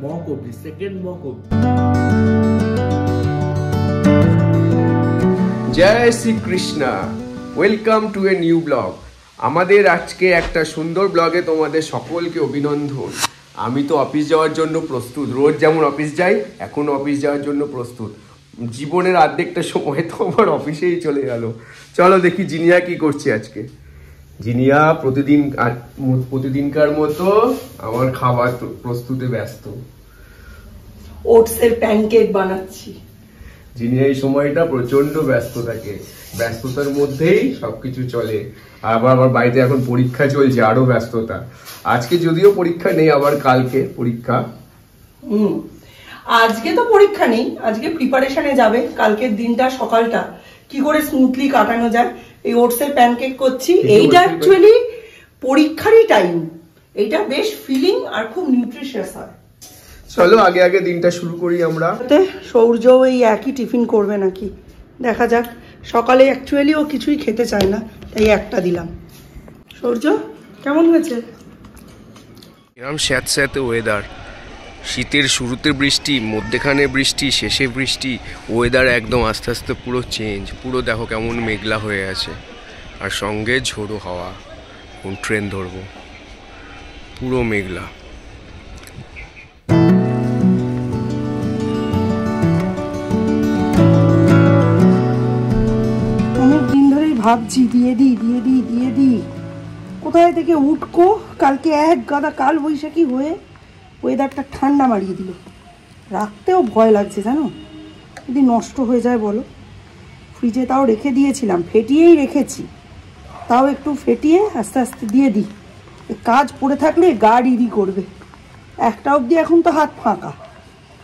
mock of the second mock of Jai Shri Krishna. Welcome to a new blog. আমাদের আজকে একটা সুন্দর ব্লগে তোমাদের সকলকে অভিনন্দন। আমি তো অফিস যাওয়ার জন্য প্রস্তুত, রোজ যেমন অফিস যাই এখন অফিস যাওয়ার জন্য প্রস্তুত। জীবনের অর্ধেকটা সময় তো আমার অফিসেই চলে গেল। চলো দেখি জিনিয়া কি করছে আজকে। জিনিয়া প্রতিদিনকার মতো আমার খাবার প্রস্তুতে ব্যস্ত। ওটসের প্যানকেক বানাচ্ছি। জিনিয়া এই সময়টা প্রচন্ড ব্যস্ত থাকে, ব্যস্ততার মধ্যেই সবকিছু চলে। আবার আমার বাড়িতে এখন পরীক্ষা চলছে, আরো ব্যস্ততা। আজকে যদিও পরীক্ষা নেই, আবার কালকে পরীক্ষা। আজকে তো পরীক্ষা নেই, আজকে প্রিপারেশনে যাবে। কালকের দিনটা সকালটা কি করে স্মুথলি কাটানো যায় এই ওটসের প্যানকেক করছি। এইটা অ্যাকচুয়ালি পরীক্ষারই টাইম, এইটা বেশ ফিলিং আর খুব নিউট্রিশিয়াস হয়। চলো আগে আগে দিনটা শুরু করি আমরা। সৌর্য এই একই টিফিন করবে নাকি দেখা যাক। সকালে অ্যাকচুয়ালি ও কিছুই খেতে চায় না, তাই একটা দিলাম। সৌর্য কেমন হয়েছে? এরকম স্যাঁতস্যাঁতে ওয়েদার, শীতের শুরুতে বৃষ্টি, মধ্যেখানে বৃষ্টি, শেষে বৃষ্টি। ওয়েদার একদম আস্তে আস্তে পুরো চেঞ্জ। পুরো দেখো কেমন মেঘলা হয়ে আছে, আর সঙ্গে ঝোড়ো হাওয়া। কোন ট্রেন ধরবো, পুরো মেঘলা। অনেকদিন ধরেই ভাবছি দিয়ে দিই কোথায় থেকে উঠকো। কালকে এক গাদা কাল বৈশাখী হয়ে ওয়েদারটা ঠান্ডা মারিয়ে দিল। রাখতেও ভয় লাগছে জানো, যদি নষ্ট হয়ে যায় বলো। ফ্রিজে তাও রেখে দিয়েছিলাম, ফেটিয়েই রেখেছি, তাও একটু ফেটিয়ে আস্তে আস্তে দিয়ে দিই। কাজ পড়ে থাকলে গা ডিডি করবে। একটা অবধি এখন তো হাত ফাঁকা,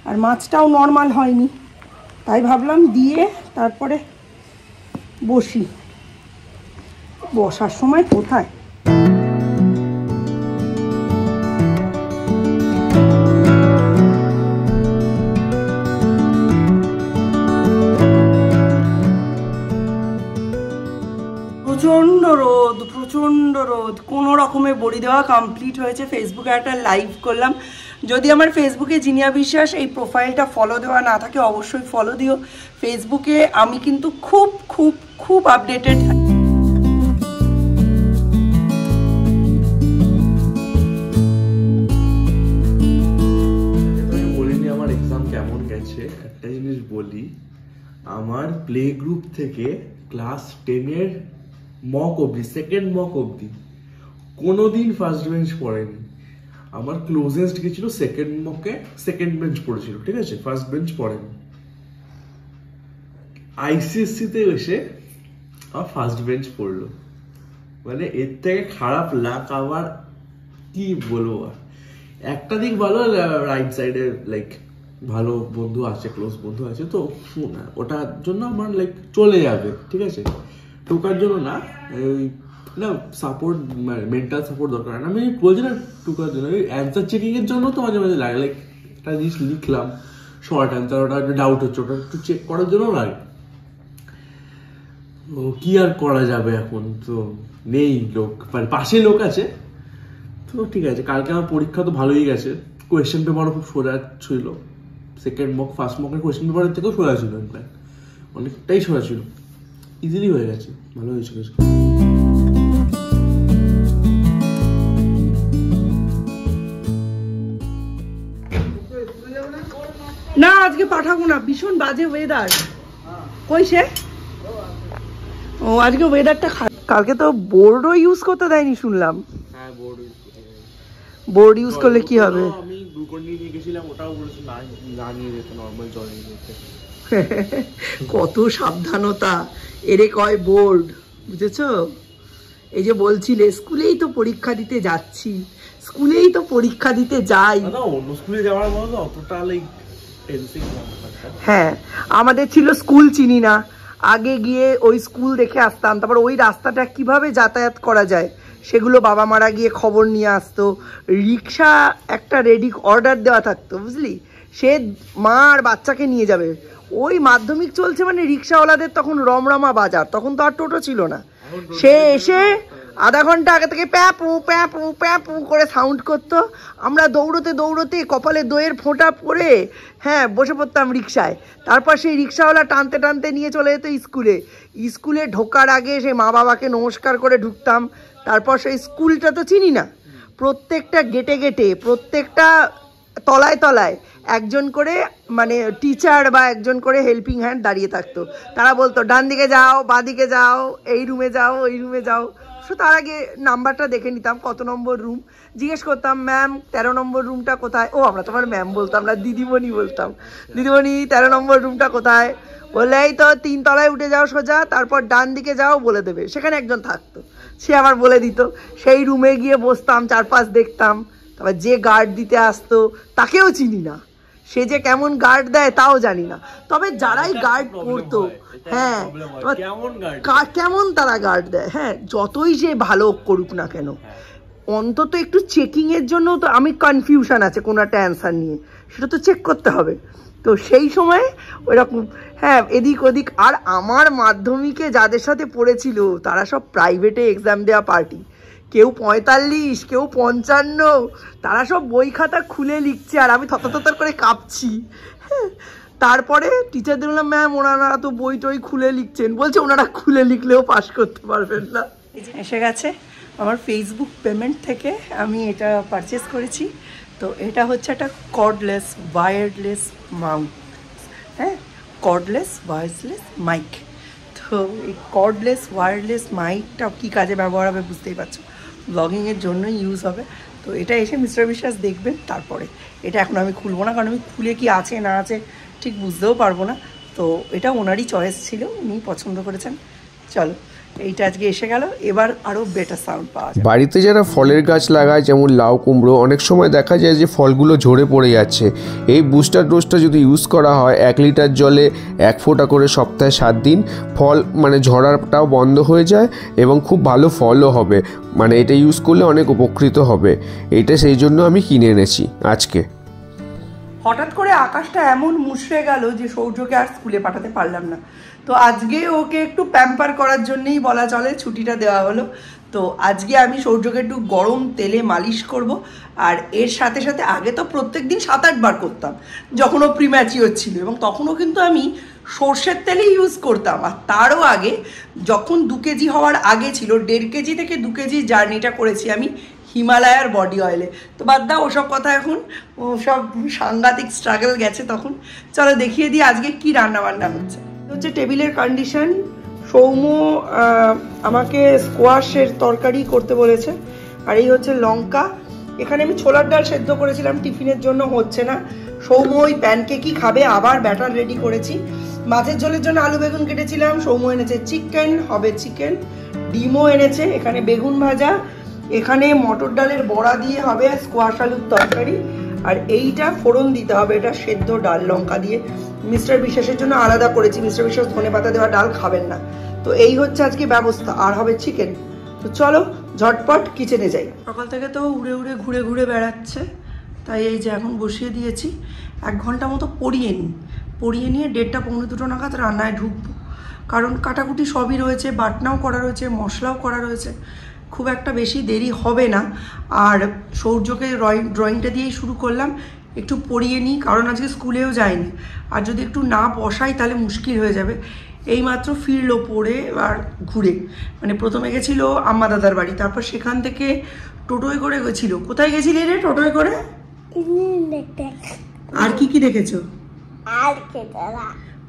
আর মাছটাও নর্মাল হয়নি, তাই ভাবলাম দিয়ে তারপরে বসি। বসার সময় কোথায়। প্রচণ্ড রোদ। কোনো রকমে বড়ি দেওয়া কমপ্লিট হয়েছে। ফেসবুকে একটা লাইভ করলাম। যদি আমার ফেসবুকে জিনিয়া বিশ্বাস এই প্রোফাইলটা ফলো দেওয়া না থাকে অবশ্যই ফলো দিও। ফেসবুকে আমি কিন্তু খুব খুব খুব আপডেটেড থাকি। বলিনি আমার এক্সাম কেমন গেছে। একটা জিনিস বলি, আমার প্লে গ্রুপ থেকে ক্লাস 10-এর মক অবধি, সেকেন্ড মক অবধি কোনোদিন ফার্স্ট বেঞ্চ পড়েনি। আমার ক্লোজেস্ট গেছিল সেকেন্ড মকে, সেকেন্ড বেঞ্চ পড়েছিল, ঠিক আছে, ফার্স্ট বেঞ্চ পড়েনি। আইসিএসসি তে এসে আমার ফার্স্ট বেঞ্চ পড়লো। মানে এর থেকে খারাপ লাক আবার কি বলবো। আর একটা দিক ভালো, রাইট সাইডে লাইক ভালো বন্ধু আছে, ক্লোজ বন্ধু আছে, তো ওটার জন্য আমার লাইক চলে যাবে, ঠিক আছে। টোকার জন্য না, না সাপোর্ট, মেন্টাল সাপোর্ট দরকার। আমি বলছি না টোকার জন্য, অ্যান্সার চেকিং এর জন্য তো মাঝে মাঝে লাগে। লাইক একটা জিনিস লিখলাম শর্ট অ্যান্সার, ওটা একটু ডাউট হচ্ছে, ওটা একটু চেক করার জন্য লাগে। ও কি আর করা যাবে, এখন তো নেই লোক, মানে পাশে লোক আছে তো ঠিক আছে। কালকে আমার পরীক্ষা তো ভালোই গেছে। কোয়েশ্চেন পেপারও খুব সোজা ছিল। সেকেন্ড মক, ফার্স্ট মকের কোয়েশ্চেন পেপারের থেকেও সোজা ছিল, ইনফ্যাক্ট অনেকটাই সোজা ছিল, ইজিলি হয়ে গেছে, ভালো হয়েছে। না আজকে পাঠাবো না, ভীষণ বাজে ওয়েদার। কই সে? ও আজকে ওয়েদারটা খারাপ। কালকে তো বোর্ডও ইউজ করতে দেয়নি শুনলাম। হ্যাঁ, বোর্ড ইউজ করলে কি হবে? আমি গ্লুকন ডি নিয়ে গেছিলাম, ওটাও বলেছে না নিয়ে যেতে, নরমাল জল নিয়ে যেতে। কত সাবধানতা, এরে কয় বোর্ড, বুঝেছো? এই যে বলছিলে স্কুলেই তো পরীক্ষা দিতে যাচ্ছি, স্কুলেই তো পরীক্ষা দিতে যাই। না অন্য স্কুলে যাওয়ার মতো অতটা লাইক টেনসিং না। হ্যাঁ, আমাদের ছিল স্কুল চিনি না, আগে গিয়ে ওই স্কুল দেখে আসতাম, তারপর ওই রাস্তাটা কিভাবে যাতায়াত করা যায় সেগুলো বাবা মারা গিয়ে খবর নিয়ে আসতো। রিক্সা একটা রেডি অর্ডার দেওয়া থাকতো, বুঝলি, সে মা আর বাচ্চাকে নিয়ে যাবে। ওই মাধ্যমিক চলছে মানে রিক্সাওয়ালাদের তখন রমরমা বাজার, তখন তো আর টোটো ছিল না। সে এসে আধা ঘন্টা আগে থেকে প্যাপু প্যাপু প্যাপু করে সাউন্ড করতো। আমরা দৌড়তে দৌড়তে কপালে দইয়ের ফোঁটা পরে হ্যাঁ বসে পড়তাম রিক্সায়। তারপর সেই রিক্সাওয়ালা টানতে টানতে নিয়ে চলে যেত স্কুলে। স্কুলে ঢোকার আগে সেই মা বাবাকে নমস্কার করে ঢুকতাম। তারপর সেই স্কুলটা তো চিনি না, প্রত্যেকটা গেটে গেটে প্রত্যেকটা তলায় তলায় একজন করে মানে টিচার বা একজন করে হেল্পিং হ্যান্ড দাঁড়িয়ে থাকতো। তারা বলতো ডান দিকে যাও, বাঁ দিকে যাও, এই রুমে যাও, ওই রুমে যাও। সো তার আগে নাম্বারটা দেখে নিতাম কত নম্বর রুম, জিজ্ঞেস করতাম ম্যাম 13 নম্বর রুমটা কোথায়। ও আমরা তোমার ম্যাম বলতাম না, দিদিমণি বলতাম। দিদিমণি 13 নম্বর রুমটা কোথায়? বললে এই তো 3 তলায় উঠে যাও সোজা, তারপর ডান দিকে যাও, বলে দেবে। সেখানে একজন থাকতো, সে আবার বলে দিত। সেই রুমে গিয়ে বসতাম, চারপাশ দেখতাম। তারপর যে গার্ড দিতে আসতো তাকেও চিনি না, সে যে কেমন গার্ড দেয় তাও জানি না। তবে যারাই গার্ড করতো হ্যাঁ কেমন তারা গার্ড দেয়, হ্যাঁ যতই সে ভালো করুক না কেন, অন্তত একটু চেকিংয়ের জন্য তো আমি কনফিউশন আছে কোনো একটা অ্যান্সার নিয়ে, সেটা তো চেক করতে হবে। তো সেই সময় ওইরকম হ্যাঁ এদিক ওদিক। আর আমার মাধ্যমিকে যাদের সাথে পড়েছিল তারা সব প্রাইভেটে এক্সাম দেওয়া পার্টি, কেউ 45, কেউ 55, তারা সব বই খাতা খুলে লিখছে আর আমি থতথর করে কাঁপছি। তারপরে টিচারদের বললাম ম্যাম ওনারা তো বই টই খুলে লিখছেন। বলছে ওনারা খুলে লিখলেও পাস করতে পারবেন না। এসে গেছে আমার ফেসবুক পেমেন্ট থেকে আমি এটা পারচেস করেছি। তো এটা হচ্ছে একটা কর্ডলেস ওয়্যারলেস মাউন্ট, হ্যাঁ কর্ডলেস ওয়্যারলেস মাইক। তো এই কর্ডলেস ওয়্যারলেস মাইকটা কী কাজে ব্যবহার হবে বুঝতেই পারছো, ব্লগিংয়ের জন্যই ইউজ হবে। তো এটা এসে মিস্টার বিশ্বাস দেখবেন। তারপরে এটা এখন আমি খুলবো না, কারণ আমি খুলে কি আছে না আছে ঠিক বুঝতেও পারবো না। তো এটা ওনারই চয়েস ছিল, উনি পছন্দ করেছেন। চলো এইটা আজকে এসে গেল, এবার আরও বেটার সাউন্ড পাওয়া যায়। বাড়িতে যারা ফলের গাছ লাগায় যেমন লাউ কুমড়ো, অনেক সময় দেখা যায় যে ফলগুলো ঝরে পড়ে যাচ্ছে। এই বুস্টার ডোজটা যদি ইউজ করা হয় 1 লিটার জলে 1 ফোঁটা করে সপ্তাহে 7 দিন, ফল মানে ঝরাটাও বন্ধ হয়ে যায় এবং খুব ভালো ফলও হবে। মানে এটা ইউজ করলে অনেক উপকৃত হবে। এটা সেই জন্য আমি কিনে এনেছি আজকে। হঠাৎ করে আকাশটা এমন মুছড়ে গেল যে সৌর্যকে আর স্কুলে পাঠাতে পারলাম না। তো আজকে ওকে একটু প্যাম্পার করার জন্যই বলা চলে ছুটিটা দেওয়া হলো। তো আজকে আমি সৌর্যকে একটু গরম তেলে মালিশ করব। আর এর সাথে সাথে আগে তো প্রত্যেক দিন 7-8 বার করতাম যখন ও প্রিম্যাচিওর ছিল, এবং তখনও কিন্তু আমি সর্ষের তেলই ইউজ করতাম। আর তারও আগে যখন 2 কেজি হওয়ার আগে ছিল, 1.5 কেজি থেকে 2 কেজি জার্নিটা করেছি আমি হিমালয়ার বডি অয়েলে। তো বাদ দাও ওসব কথা, এখন সব সাংঘাতিক স্ট্রাগল গেছে তখন। চলো দেখিয়ে দিই আজকে কি রান্না বান্না হচ্ছে। হচ্ছে টেবিলের কন্ডিশন, সৌম্য আমাকে স্কোয়াশের তরকারি করতে বলেছে। আর এই হচ্ছে লঙ্কা। এখানে আমি ছোলার ডাল সেদ্ধ করেছিলাম টিফিনের জন্য, হচ্ছে না। সৌম্য ওই প্যানকেকই খাবে, আবার ব্যাটার রেডি করেছি। মাছের ঝোলের জন্য আলু বেগুন কেটেছিলাম, সৌম্য এনেছে চিকেন, হবে চিকেন। ডিমও এনেছে, এখানে বেগুন ভাজা, এখানে মটর ডালের বড়া দিয়ে হবে স্কোয়াশ আলুর তরকারি। আর এইটা ফোড়ন দিতে হবে, এটা সেদ্ধ ডাল লঙ্কা দিয়ে। মিস্টার বিশ্বাসের জন্য আলাদা করেছি, মিস্টার বিশ্বাস ধনেপাতা দেওয়া ডাল খাবেন না। তো এই হচ্ছে আজকে ব্যবস্থা, আর হবে চিকেন। তো চলো ঝটপট কিচেনে যাই। সকাল থেকে তো উড়ে উড়ে ঘুরে ঘুরে বেড়াচ্ছে, তাই এই যে এখন বসিয়ে দিয়েছি। 1 ঘন্টা মতো পড়িয়ে নিই, পড়িয়ে নিয়ে 1:30 পৌনে 2 নাগাদ রান্নায় ঢুকবো। কারণ কাটাকুটি সবই রয়েছে, বাটনাও করা রয়েছে, মশলাও করা রয়েছে, খুব একটা বেশি দেরি হবে না। আর সৌর্যকে ড্রয়িংটা দিয়েই শুরু করলাম, একটু পড়িয়ে নিই, কারণ আজকে স্কুলেও যায়নি। আর যদি একটু না বসাই তাহলে মুশকিল হয়ে যাবে। এইমাত্র ফিরলো পড়ে আর ঘুরে, মানে প্রথমে গেছিলো আম্মা দাদার বাড়ি, তারপর সেখান থেকে টোটোয় করে গেছিলো। কোথায় গেছিলি রে টোটোয় করে? আর কি কি দেখেছো?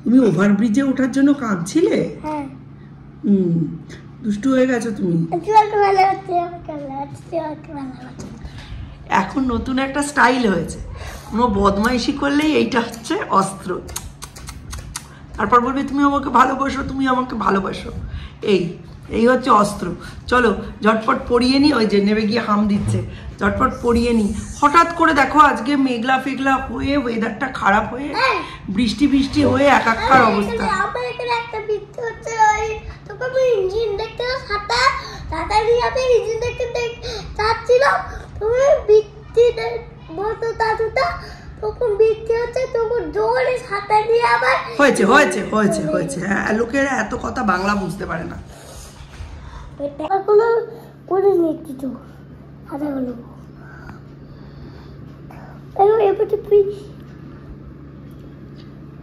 তুমি ওভারব্রিজে ওঠার জন্য কাঁদছিলে? দুষ্টু হয়ে গেছো তুমি। এখন নতুন একটা স্টাইল হয়েছে, কোনো বদমাইশি করলেই এইটা হচ্ছে অস্ত্র। তারপর বলবি তুমি আমাকে ভালোবাসো, তুমি আমাকে ভালোবাসো, এই হচ্ছে অস্ত্র। চলো ঝটপট পড়িয়ে নি, ওই যে নেবে গিয়ে হাম দিচ্ছে, ঝটপট পড়িয়ে নি। হঠাৎ করে দেখো আজকে মেঘলা ফেঘলা হয়ে, ওয়েদারটা খারাপ হয়ে, বৃষ্টি বৃষ্টি হয়ে একাকার অবস্থা। ইঞ্জিন দেখতে তাড়াতাড়ি আমি ইঞ্জিন দেখতে যাচ্ছিলাম, তুমি বৃষ্টি বলতো দাদুটা, তখন বৃষ্টি হচ্ছে, তখন জোরে সাঁতার দিয়ে আবার হয়েছে হয়েছে হয়েছে হয়েছে। হ্যাঁ, লোকেরা এত কথা বাংলা বুঝতে পারে না। কোনো করে নিচ্ছি তো খাতাগুলো এবার তুই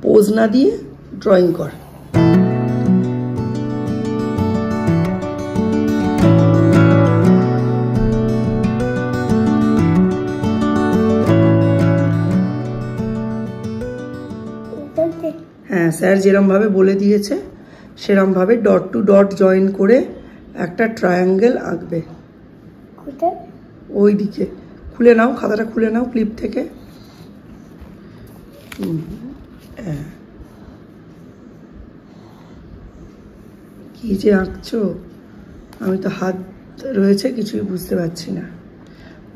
পোজ না দিয়ে ড্রয়িং কর। হ্যাঁ, স্যার যেরমভাবে বলে দিয়েছে সেরমভাবে ডট টু ডট জয়েন করে একটা ট্রায়াঙ্গেল আঁকবে। ওই দিকে খুলে নাও, খাতাটা খুলে নাও ক্লিপ থেকে। কি যে আঁকছো, আমি তো হাত রয়েছে কিছুই বুঝতে পারছি না।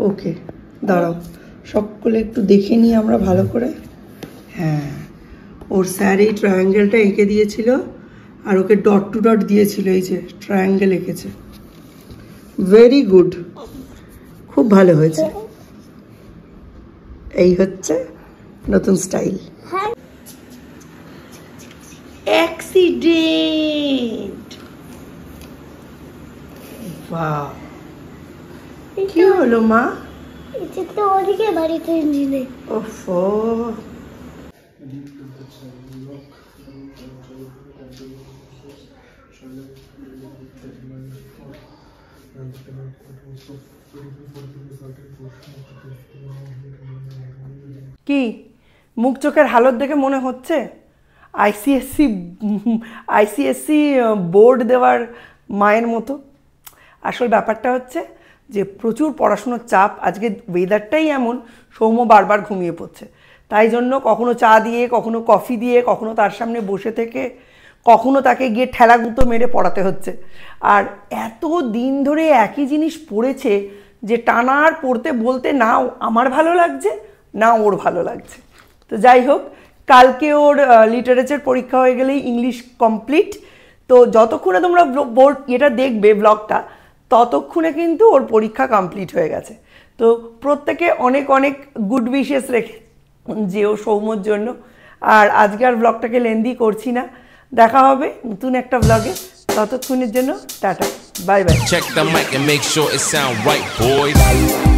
ওকে, দাঁড়াও সকলে একটু দেখে নিই আমরা ভালো করে। হ্যাঁ, ওর স্যার এই ট্রায়াঙ্গেলটা এঁকে দিয়েছিল আর ওকে ডট টু ডট দিয়েছিল, এই যে ট্রায়াঙ্গেল এঁকেছে। ভেরি গুড, খুব ভালো হয়েছে। এই হচ্ছে নতুন স্টাইল। অ্যাক্সিডেন্ট, বাহ, কি হলো মা? তো ওদিকে বাড়িতে ইঞ্জিনে ওফো, কি মুখ চোখের হালত দেখে মনে হচ্ছে আইসিএসসি বোর্ড দেওয়ার মায়ের মতো? আসল ব্যাপারটা হচ্ছে যে প্রচুর পড়াশুনোর চাপ। আজকে ওয়েদারটাই এমন, সৌম্য বারবার ঘুমিয়ে পড়ছে, তাই জন্য কখনো চা দিয়ে, কখনো কফি দিয়ে, কখনো তার সামনে বসে থেকে, কখনো তাকে গিয়ে ঠেলাগুতো মেরে পড়াতে হচ্ছে। আর এত দিন ধরে একই জিনিস পড়েছে যে টানা আর পড়তে বলতে না আমার ভালো লাগছে না ওর ভালো লাগছে। তো যাই হোক, কালকে ওর লিটারেচার পরীক্ষা হয়ে গেলেই ইংলিশ কমপ্লিট। তো যতক্ষণে তোমরা বোর্ড এটা দেখবে ব্লগটা, ততক্ষণে কিন্তু ওর পরীক্ষা কমপ্লিট হয়ে গেছে। তো প্রত্যেকে অনেক অনেক গুড উইশেস রেখে যে ও সৌম্যর জন্য। আর আজকে আর ব্লগটাকে লেন্দি করছি না, দেখা হবে নতুন একটা ব্লগে। ততক্ষণের জন্য tata, bye bye. Check the mic and make sure it sound right, boys.